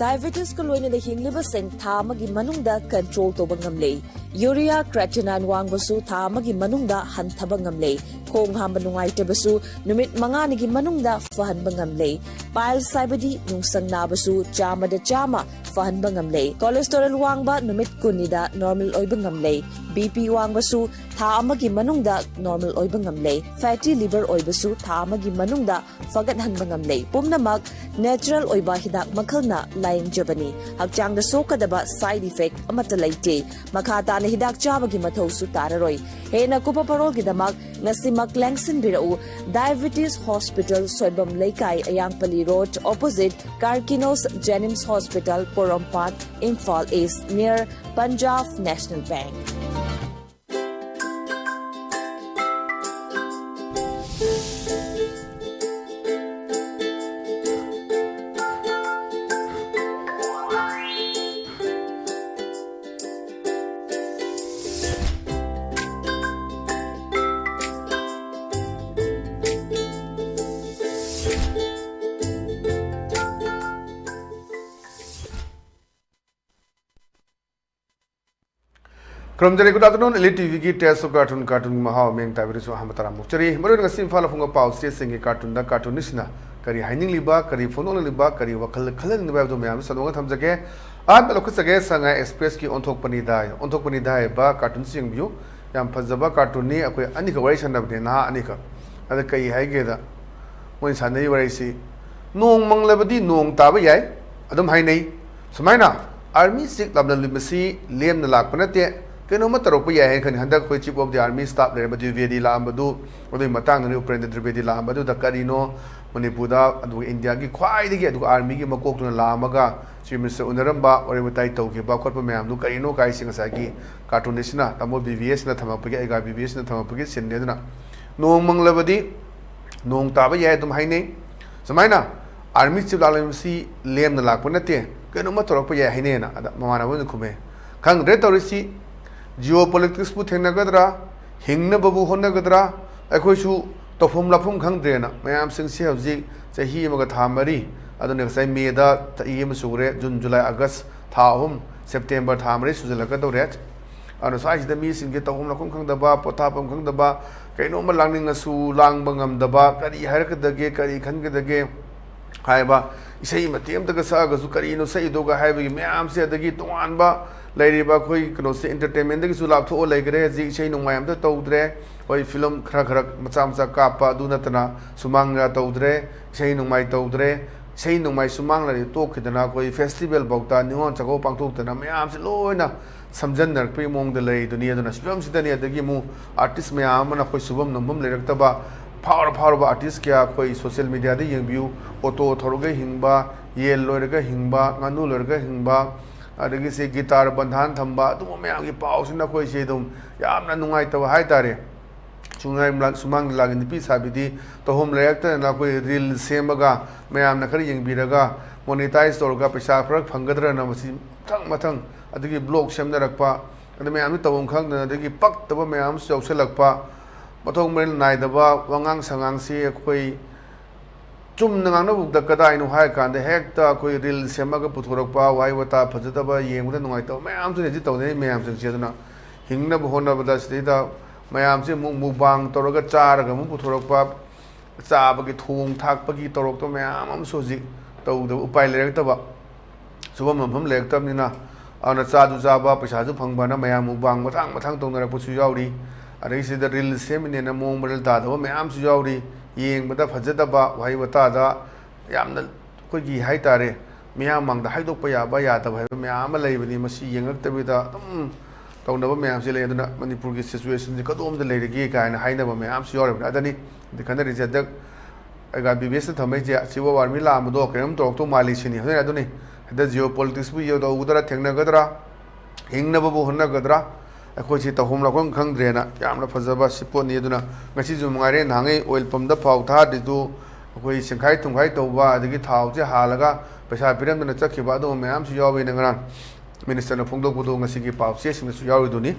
diabetes ko loina na hingliba sing tha magi manungda control to bangamle urea creatinine wangbasu tha magi manungda hanthaba ngamle khong hamba nungai tebasu numit manga nigi manungda fahan bangamle pile saibadi nungsang nabasu chama da chama fahan bangamle cholesterol wangba numit kunida normal oi bangamle bp wangbasu tha amagi manungda normal oi bangamle fatty liver oi basu tha amagi manungda fagat han bangamle pumnamak natural oi ba hidak makhalna laing jabani hakchang da sokadaba side effect amata laite makata na hidak chabagi mathau su tararoi hena kupa parol gi damak ngasimak langsin birau diabetes hospital soibam leikai ayangpali road opposite Karkinos Jennings Hospital Porompat Imphal East near Punjab National Bank. Good afternoon, ELITETV ki test of cartoon mahao meng tabiri so hamatara mukchari maru nga simfala funga pau stressing cartoon da cartoon nisna kari haining liba kari phone liba kari wakal khalang liba do mayam sanonga thamjage ab lokusage sanga express ki onthok pani dai ba cartoon sing view yam phajaba cartoon ni akoi ani ka wari sanab ne na ani ka ada kai haige da moi sanai wari si nong manglabadi nong taba yai adum hainai sumaina army sik labna limasi lem na lakpanate keno matarok pa yahe khani handak khoi chief of the army staff le badu vedi la ambadu odoi matang ne uprendra vedi la ambadu da karino manipur da adu india gi khwai digi adu army gi makok tuna la amaga chief minister unaramba ore batai tau gi ba khot pa mayam du karino kai sing sa gi cartoon nisna tamo bvs na thama pa gi ega bvs na thama pa gi sin ne duna nong manglabadi nong ta ba yahe dum haine samaina army chief la si lem na lak pa nate keno matarok pa yahe ne na ada mamana bu khume khang re torisi geopolitics pu thengnagadra hingna babu honnagadra akhoi tofum lafum khangdrena mayam singsi hauji chahi amaga thamari adune sai me da yem sure june july august thahum september thamari sujalaga dore anu sai da mi singge tofum lafum khangdaba pothapam khangdaba kaino ma langning su lang bangam daba kari harakadage kari khangedage haiba isai matem daga sa ga su kari no sai doga haiba mayam se adagi tuan ba lairiba khoi kno se entertainment dagi su lap tho laigre ji sei nongmayam ta tawdre hoi film khara khara macha macha kapa du natana sumang ga tawdre sei nongmai tawdre sei nongmai sumang la to khidana khoi festival bauta nion chago pangthok tana mayam se loina samjan nar pe mong de lei dunia duna film sidani adagi mu artist mayam na khoi subam nombam leirakta ba power ba artist kya khoi social media de yengbiu auto thoroge hingba yel loiraga hingba nganu loiraga hingba adagi se guitar bandhan thamba dum mayam gi pau sina khoi se dum yamna nungai taw hai tare chungai sumang lagin pi sabidi to hom reactor na khoi reel semaga mayam na khari yeng biraga monetize torga paisa phrak phangadra na masi mathang adagi blog semna rakpa adami mayam tawum khang na adagi pak taba mayam chauselakpa mathong mel nai daba wangang sangang se khoi chum nang na buk da kada inu hai kan de hekta koi reel semaga puthorak pa wai wata phajata ba yengda nungai taw mayam se ji taw ne mayam se cheduna hingna bu honna ba da sida mayam se mu bang toraga char ga mu puthorak pa cha ba gi thung thak pa gi torok to mayam am so ji taw da upai lerek ta ba subam mam lek tam ni na ana cha du cha ba paisa ju phang ba na mayam mu bang mathang tong na pu su yauri adai se da reel semine na mong model da da mayam su yauri yeng bada phajadaba wai wata da yamna kogi haitare miyam mangda haidok pa ya ba ya ta bhai miyam leibani masi yengak tabi da dum tawnaba miyam se leiduna manipur gi situation ji kadom da leirigi kaina hainaba miyam si yore adani dikhana ri jadak aga bbs thamai je siwa warmi la amdo kerem tok to mali sini hne aduni da geopolitics bu yo da udara thengna gadra hingna bu honna gadra akhoi chi tahum la khong khang drena yamna phajaba sipon ni duna ngasi ju mangare nangai oil pump da phau tha didu akhoi singkhai thungkhai tawba adagi thau je halaga paisa piram na chakhi ba do mayam su yawi na ngran minister na phongdok budo ngasi gi pau se sing su yawi duni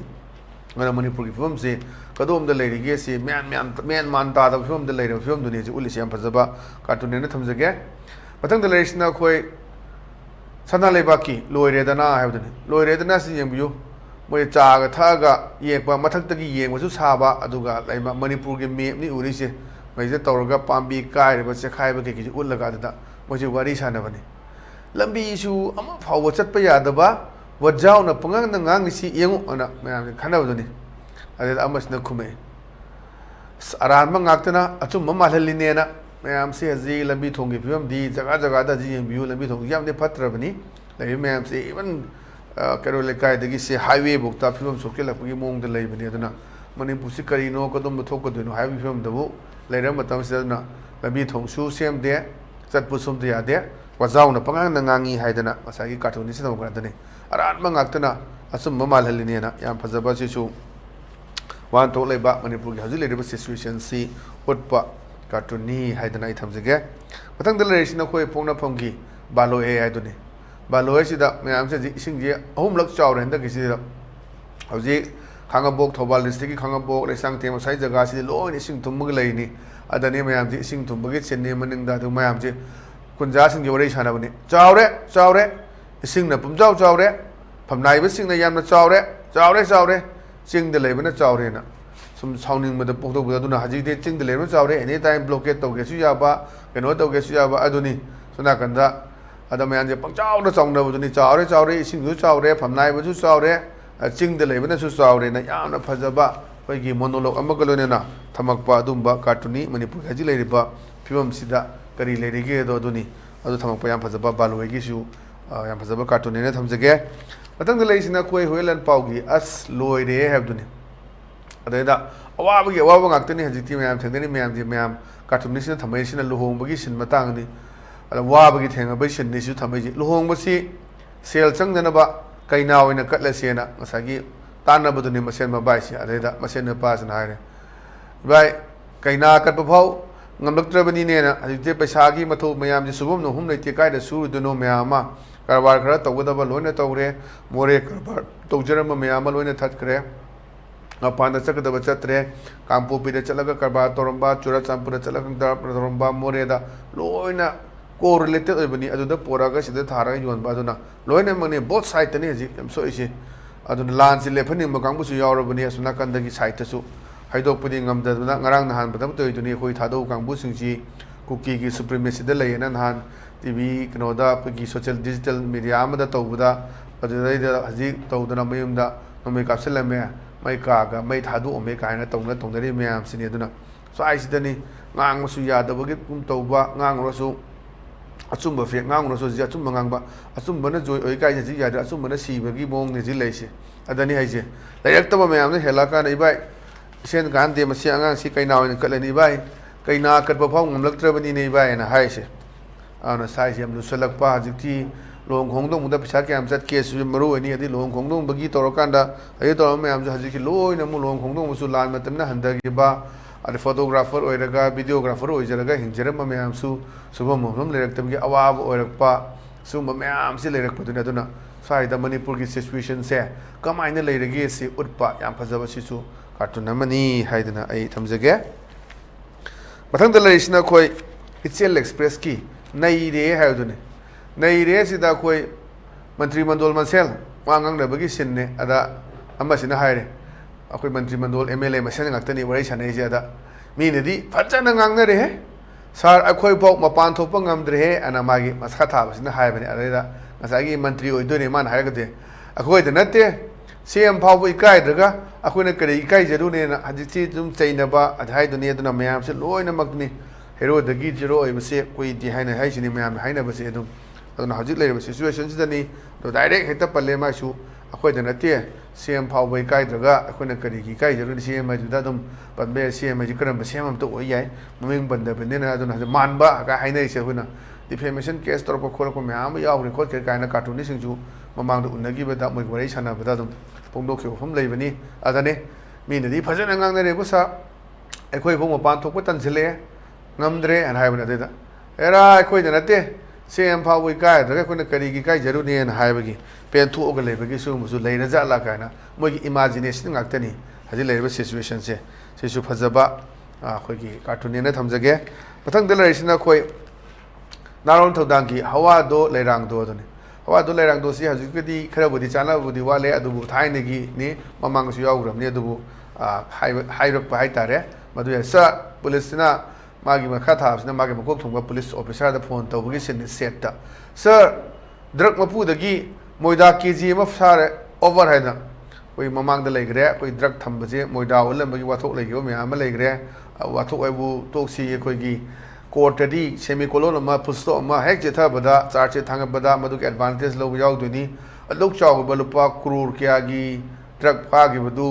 ngana manipur gi film se kadom da leiri ge se man ta da film da leiri film duni ji uli siam phajaba cartoon ne thamjage mathang da leiri sna khoi Sana Lebaki, Loredana have done. Loredana seeing you. When Chaga Taga, Yepa, Mataki Yen was Saba, Aduga, like Manipur give me Urisha, Major Toraga, Pambi, Kai, but Sakai, Ulagada, was your worry Sanavani. Lambi issue, I'm of how what's at Payadaba, what Jown a Pungan and Gangi young on a Kanavani. I did Amas Nakume. Aran Mangatana, Atum Mama Helinena, Mam say a Z, Lambi Tongi, the Zagada Z and Bu, Lambi Tong, Yam de Patravani, like Mam say, even Carolica, the Gissy highway book, top film, so kill up among the Labana. Manipusicari no Kodum Tokoduno, have film the book, later Matam said, Lambi Tong, shoe same there, that put some there there, was down upon the Nangi Haidana, Masaki cartoonist of Gradani. Aran Mangatana, Asum Mama Helinena, Yam Pazabasi. One told about Manipur has a little situation, see what pa cartoony had the night times again. But then the relation of Pona Pongi, Balo A. Idoni. Balo is that Mam said, Sing home look shower and the Gizida. Howsy, Hangabok, Tobal, Sticky Hangabok, the Sang Tim, Sides the Gassi, low and sing to Mugalini, at the name I am sing to Bugits and naming that to Mamji, Kunjas and Yoresh Hanavani. Chaure, sing the Pumjau Chaure, Pamnai sing the Yam Chaure. Sing the labor Chaurena. Some sounding with the Poto Guduna Haji, sing the labor Chaure, anytime blockade to Gesuyaba, and what to Gesuyaba Adoni, Sonakanda, Adamanja Pachau, the song of the Chaure, sing you Chaure, from Naiva to Chaure, sing the labor to Chaure, and Yana Pazaba, Pagi Monolog, Amagalona, Tamakpa, Dumba, Cartuni, Manipur, Hajilariba, Pum Sida, Kari Lady Doni, other Tamakpayam Pazaba, Baluagishu, Yampazaba Cartonina, Tamzage. But then the ladies in a quay whale and Paugi, as Lloyd have done it. Ada awabi awabi ngakta ni hajiti mayam thengdani mayam ji mayam cartoonist thamai na luhong bagi sin matang ni ala wabi thenga bai sin ni su thamai ji luhong basi sel changdana ba kaina oina katla sena masagi tanna baduni masen ma bai si ada masen na pas na haire bai kaina kat pa phau ngamlaktrabani ne na hajiti paisa gi mathu mayam ji subom no hum leite kai da su duno mayama karbar khara tawgadaba loina tawre more karbar tawjarama mayama loina that kare Panda Sakada Chatre, Campo Pida Chalaga Karba, Toromba, Chura Champura Chalaka, Toromba, Moreda, Loina, correlated Ebony, Adu Poragas, the Tara, you and Baduna, Loina money, both sides and easy, I'm so easy. Adu Lance, Lepani, Magambu, Yorobani, Sunakandagi Saitasu, Haido putting the Narang Han, but up to Hoi Tado, Kambusinji, Cookie, Supremacy, the Lay and Han, TV, Kanoda, Piki, social digital media, Amada Tobuda, but the Hazi, Todana Mayumda, no make up Selamea. May kaga may thadu ome kaina tongna tongdari mayam sini aduna so ai sidani ngang masu ya da bagi kum tauba ngang rosu achumba fe ngang rosu ji achumba ngangba achumba na joy oi kai ji ya da achumba na si bagi mong ne ji leise adani haije layak taba mayam ne helaka nei bai sen gan de masi angang si kaina oi kalani bai kaina kat ba phau ngam laktrabani nei bai na haise ana sai jam lu salak pa jikti Long Hong Dong the Pisaki set case Maru and the Long Hong Dong Bagi Torokanda, I told me I'm Haji Low in a Long Hong Dong Musulan Matamna Handagiba, a photographer or a videographer or Jaraga in Jerema Mayamsu, Subamum, Lectum Awab or a pa, Suma Mayam Silek Putunaduna, Sai the Manipur situation say, come in the lady Gasi Utpa, Yampazavasisu, Cartonamani, Haidana, 8 times again. But on the relation of Koi, it's still express key, Naide have done it. Naire sida koi Mantri Mandol Mansel, Wangang the Bagi Sinne, Ada Amasina Hire, Akoi Mantri Mandol, MLA Masan Actani, Varation Asia, Minidi, Patanangangare, Sar Akoi Pok Mapan Topangam Drehe, and Amagi, Mascata was in the highway, Areda, Masagi Mantri or Duniman Hagade. Akoi the Nete, CM Pau Kai Draga, Akuna Kai Jarune, Haditi, Sainaba, at Haidonate and Mayam, Low in a Magni, Hero the Gijero, I was say, Qui behind a Haitian Mayam, Haina was Edum. I don't know how to live situations than the direct hit up a lema shoe, a quite an atia, CM Power by Kai Draga, a Kunakari, Kai, CM Majudadum, but bear CM Majukuram, CM to Oyai, moving but the Benina, I don't have the Manba, a Haina Shavuna. Defamation case or Colocomam, you all record kind of cartoonist to Mamma Unagi with that migration of Dadum, Pondokio from Lavani, Adane, mean the deep person and the Rebusa, a quay home upon Topotan Zile, Namdre and Hibernadeta. Era, I quite an ate. CM Power Kai, the Rekonakari Kai Jaruni and Hibagi, Pen to Ogalebagi, so was later Zalakana, more imagination actani, has a labor situation say, says you Pazaba, Hoki, Cartoonina Tamzage, but on the relation of Koi, Naron to Donkey, how do Lerang do? हवा दो लेरंग दोसी हजिकदी खरबुदी चानाबुदी वाले अदुबु थाइनेगी नि ममांगसु याउग्रमनि अदुबु हाइरक high तारे मदु स पुलिसना मागी मखा थाबसना मागी मकोक थुंबा पुलिस ऑफिसर दा फोन तौबगी सिन सेट सर ड्रग मपुदगी मोइदा केजी अमा सारे ओवर हैदा कोई ममांग दा लेग्रे कोई ड्रग थंबजे मोइदा ओलंबगी वाथोक लेगियो म्याम लेग्रे वाथोक आइबु तोक्सी कोइगी कोर्टदी सेमीकोलन अमा पुस्तो अमा हेक जेथाबदा चार्ज थांगबदा मदुक एडवांटेज लो याउदुनी लोक चाउबा लुपा करोड़ क्यागी ड्रग फागिबदु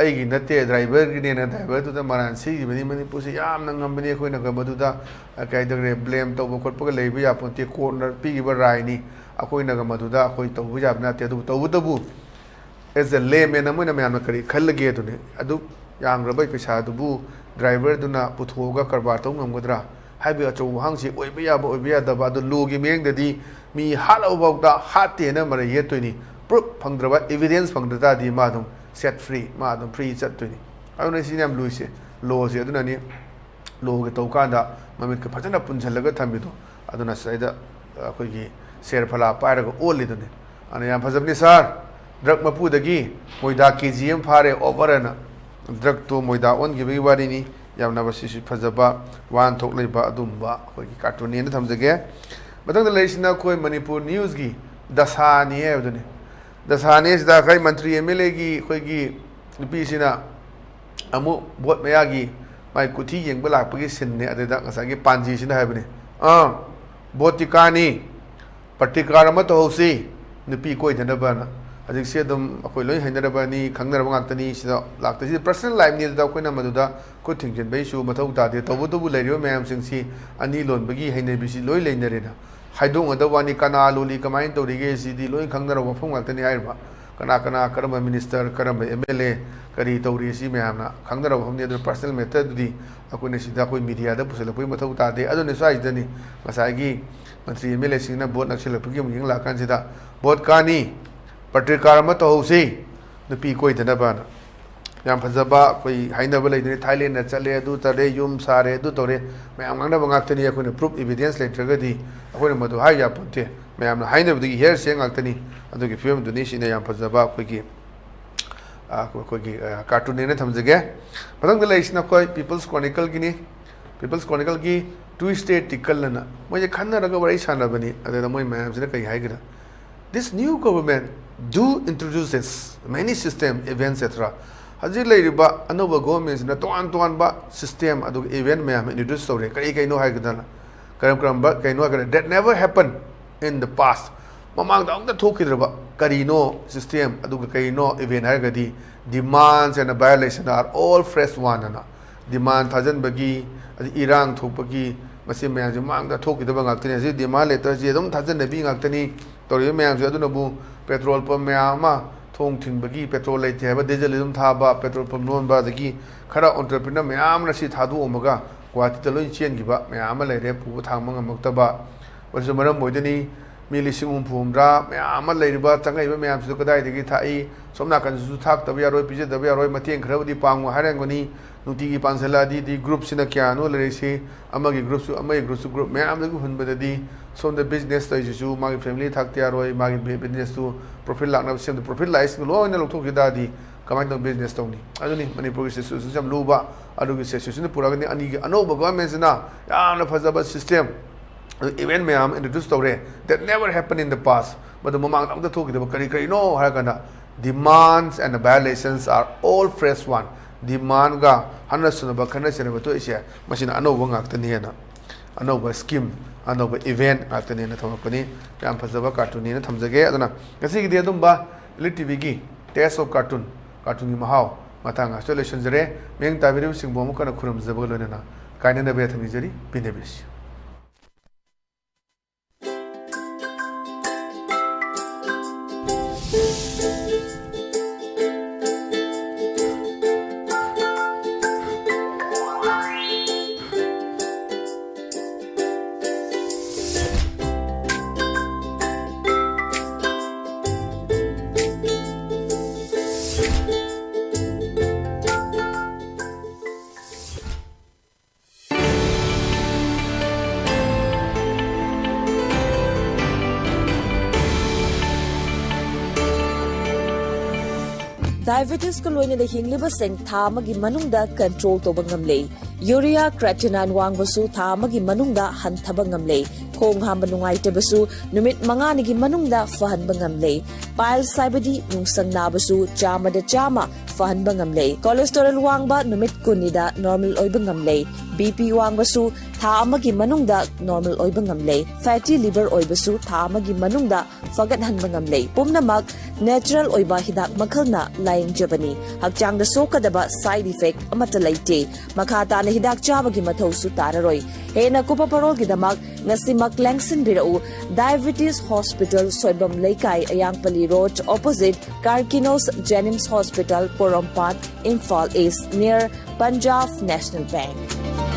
अगी नते ड्राइवर की ड्राइवर तो मरान सी मणिपुर से नंगमने अखोना मधुदा कई ब्लेम तब खोप लेब यापोते कोर्नर पीब रायनी अखोना मधुदा अखोई तब याब नाते तबू एज ए लेमेन मैम करी खलगे यांग्रब पैसादू ड्राइवर पुथोग करबार तौ गमगद्रा अचौ वहांसी यादब लोगी मेंगदी मी हालौबा हातेन मर येतोनी प्रूफ फंद्रबा एविडेंस फंद्रतादी मादम सेट फ्री मादम फ्री चतुनी अदुना लुइसे लॉसे अदुनानी लॉगे तौकांदा ममित के फजना पुंझलगा थंबिदो अदुना सैदा अखोगी शेर फला पायरगा ओलिदुनी अने याम फजबनी सर ड्रग मपुदगी मोइदा केजीएम फारे ओवरना ड्रग तो मोइदा ओनगिबगी वारिनी यामना बसिसु फजबा वान थोक लेबा अदुमबा अखोगी कार्टून थमजगे मथंग लेसिना कोई मणिपुर न्यूज की दशानी है अदुनी दशानी सिदा खै मंत्री एमएलए की अखोगी नुपीसिना अमु बोट मयागी माइ कुथी येंबा लापगी सिनने अदेदा ngसागी पांजी सिना हाबने बोटिकानी पट्टिकार अमा तोहौसी नुपी कोइ धनबाना हजिक से अखोई लोई हैनरबानी खंगनरबा गाक्तनी सिदा लाक्तसी पर्सनल लाइफ नि दा कोइना मदुदा को थिंजन बैसु मथौ तादे तबुतबु लेरियो मैम सिंसी अनि लोनबगी हैनबिसि लोई लेनरेना हाइदोंग अदवानी कना लोली कमाइन तौरिगे सिदी लोई खंगनर वफम गाक्तनी हाइरबा कना कना करम मिनिस्टर करम एमएलए करी तौरी सि मैमना खंगनर वफम ने पर्सनल मैटर दुदी अखोइना सिदा कोई मीडिया दा पुसलपै मथौ तादे अदुने स्वाइदनी मसागी मंत्री एमएलए सिंगना बोट नक्सलपगी मुयिंग लाकान सिदा बोट कानी पट्टिकार अमा तौहौसी नुपी कोई धनबाना याम फजबा कोई हाइनब लेदनी थाईलैंड चले अदु तरे युम सारे अदु तोरे मैम गांगनब गाक्तनी अखोइना प्रूफ एविडेंस लेट्रगदी अखोइना मदु हाइ यापोते मैम हाइनबदगी हेयर से गाक्तनी अदुगी फिल्म दुनी सिने याम फजबा कोइगी कार्टून ने थमजगे मथंग लेसिना कोई पीपल्स क्रॉनिकल गिनी पीपल्स क्रॉनिकल की टू स्टेट टिकल ना मोय खन्नरगा वरै सानबनी अदे मोय मैम सिना कई हाइगरा this new government do introduces many system events etc हजी लेरिबा अनोबा गवर्नमेंट ना तोन तोन बा सिस्टम अदु इवेंट मैम इंट्रोड्यूस तौरे कई हाइगदना करम बा कइनो करे that never happened in the past ममांग दा थोकिद्रबा करिनो सिस्टम अदु कइनो इवेंट हाइगदी demands and violation are all fresh one ना demand थाजन बगी इरांग थोपगी मसे मैम जो मांग दा थोकिदबा गाक्तनी हजी डिमांड लेटर जी एकदम थाजन नबी गाक्तनी तौरी मैम जो अदुनबु पेट्रोल पंप मैम थोंग थिंबगी पेट्रोल लेते है डीजल थाबा पेट्रोल पंप लोनबा दगी खरा एंटरप्रेन्योर मैम रसी थादोमगा गुवाहाटी लोई चेनगिबा मैम लेरे पुबा थांग ngमक्तबा वरसु मरम मोइदनी मी लिसिंग हुमफुमद्रा मैम लेरिबा चंगाइबा मैम सु कदाइदगी थाई सोमना कनसु थाक्तबा यारोय पिजेदबा यारोय मतेंग खरबदी पांगु हारेंगनी नुतिगी पांसलादी दी ग्रुप सिना क्यानो लेरेसी अमगी ग्रुप सु अमगी ग्रुप मैम दगु हुनबददी सोम द बिजनेस तैजु मागी फैमिली थाक्ते यारोय मागी बिजनेस टू प्रॉफिट लाकना सेम प्रॉफिट लाइस लोइना लौथोकिदादी कमाइन द बिजनेस तौनी अदुनी मणिपुर सिचुएशन जम लुबा अदुगी सिचुएशन पुरागनी अनि अनोबा गवर्नमेंट सिना याना फजबा सिस्टम इवेंट मैम इंट्रोड्यूस तौरे that never happened in the past but mamang amda thokidaba kari no haragana demands and violations are all fresh one demand ga hanasuna khana senaba to ise masina anoba ngaktani hena anoba scheme anoba event ngaktani na thamapani yam phajaba cartoon ni na thamjage aduna ngasi gi adumba ELITETV gi test of cartoon gi mahau matanga solution jare meng tabiru singbo mu kana khurum jabalo na kaina na be thami jari binebis Diabetes ko loina hingliba seng tha amagi manungda control toba ngamle. Urea creatinine wangbasu tha amagi manungda hanthaba ngamle. Khong hamba nungaitabasu numit manganigi manungda fahanba ngamle. Piles saibadi nungsang nabasu chama fahanba ngamle. Cholesterol wangba numit kunida normal oiba ngamle. BP wangbasu tha amagi manungda normal oiba ngamle. Fatty liver oibasu tha amagi manungda fagathanba ngamle. Pumnamak natural oiba hidak makhalna laying jabani. Hakchang da sokadaba side effect amata laite. Makhata na hidak chabagi mathausu tararoi. Hena kupa parol gidamak ngasimak langsin birau Diabetes Hospital Soibam Laikai Ayangpali Road opposite Karkinos Jennings Hospital Porompat Imphal East near Punjab National Bank.